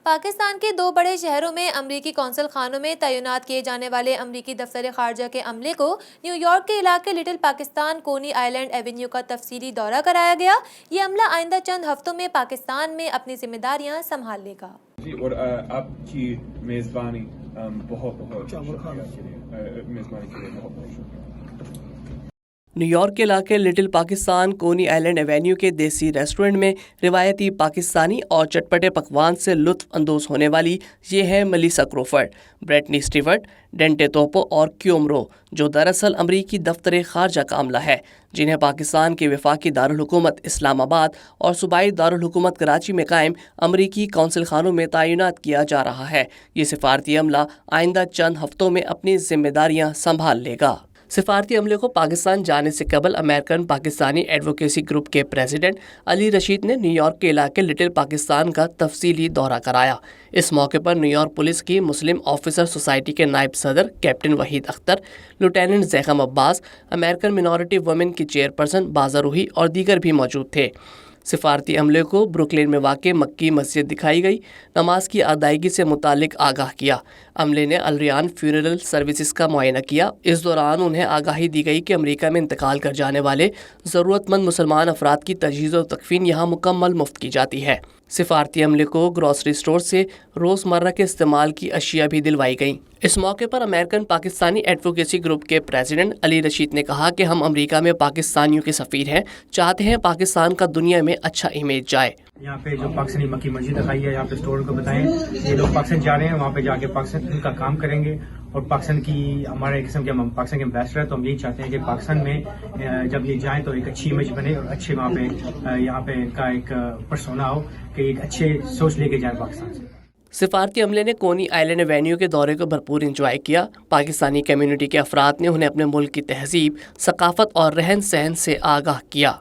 پاکستان کے دو بڑے شہروں میں امریکی قونصل خانوں میں تعینات کیے جانے والے امریکی دفتر خارجہ کے عملے کو نیو یارک کے علاقے لٹل پاکستان کونی آئلینڈ ایونیو کا تفصیلی دورہ کرایا گیا۔ یہ عملہ آئندہ چند ہفتوں میں پاکستان میں اپنی ذمہ داریاں سنبھال لے گا۔ جی، اور آپ کی میزبانی بہت شکریہ نیو یارک کے علاقے لٹل پاکستان کونی آئلینڈ ایونیو کے دیسی ریسٹورنٹ میں روایتی پاکستانی اور چٹپٹے پکوان سے لطف اندوز ہونے والی یہ ہیں ملیسا کروفرڈ، بریٹنی اسٹیورٹ، ڈینٹے توپو اور کیومرو، جو دراصل امریکی دفتر خارجہ کا عملہ ہے، جنہیں پاکستان کے وفاقی دارالحکومت اسلام آباد اور صوبائی دارالحکومت کراچی میں قائم امریکی قونصل خانوں میں تعینات کیا جا رہا ہے۔ یہ سفارتی عملہ آئندہ چند ہفتوں میں اپنی ذمہ داریاں سنبھال لے گا۔ سفارتی عملے کو پاکستان جانے سے قبل امریکن پاکستانی ایڈوکیسی گروپ کے پریزیڈنٹ علی رشید نے نیو یارک کے علاقے لٹل پاکستان کا تفصیلی دورہ کرایا۔ اس موقع پر نیو یارک پولیس کی مسلم آفیسر سوسائٹی کے نائب صدر کیپٹن وحید اختر، لیفٹیننٹ زیغم عباس، امریکن مینورٹی وومن کی چیئرپرسن بازا روحی اور دیگر بھی موجود تھے۔ سفارتی عملے کو بروکلین میں واقع مکی مسجد دکھائی گئی، نماز کی ادائیگی سے متعلق آگاہ کیا۔ عملے نے الریان فیونرل سروسز کا معائنہ کیا۔ اس دوران انہیں آگاہی دی گئی کہ امریکہ میں انتقال کر جانے والے ضرورت مند مسلمان افراد کی تجہیز و تکفین یہاں مکمل مفت کی جاتی ہے۔ سفارتی عملے کو گروسری سٹور سے روزمرہ کے استعمال کی اشیاء بھی دلوائی گئیں۔ اس موقع پر امریکن پاکستانی ایڈوکیسی گروپ کے پریزیڈنٹ علی رشید نے کہا کہ ہم امریکہ میں پاکستانیوں کے سفیر ہیں، چاہتے ہیں پاکستان کا دنیا میں اچھا امیج جائے۔ یہاں پہ جو پاکستانی مکی مسجد دکھائی ہے، یہاں پہ اسٹور کو بتائیں یہ لوگ پاکستان جا رہے ہیں، وہاں پہ جا کے پاکستان کا کام کریں گے، اور پاکستان کی ہمارے ایک قسم کے پاکستان کے امبیسڈر ہے، تو ہم یہی چاہتے ہیں کہ پاکستان میں جب یہ جائیں تو ایک اچھی امیج بنے اور اچھے وہاں پہ یہاں پہ ان کا ایک پرسونا ہو کہ ایک اچھے سوچ لے کے جائیں پاکستان سے۔ سفارتی عملے نے کونی آئلینڈ ایونیو کے دورے کو بھرپور انجوائے کیا۔ پاکستانی کمیونٹی کے افراد نے انہیں اپنے ملک کی تہذیب، ثقافت اور رہن سہن سے آگاہ کیا۔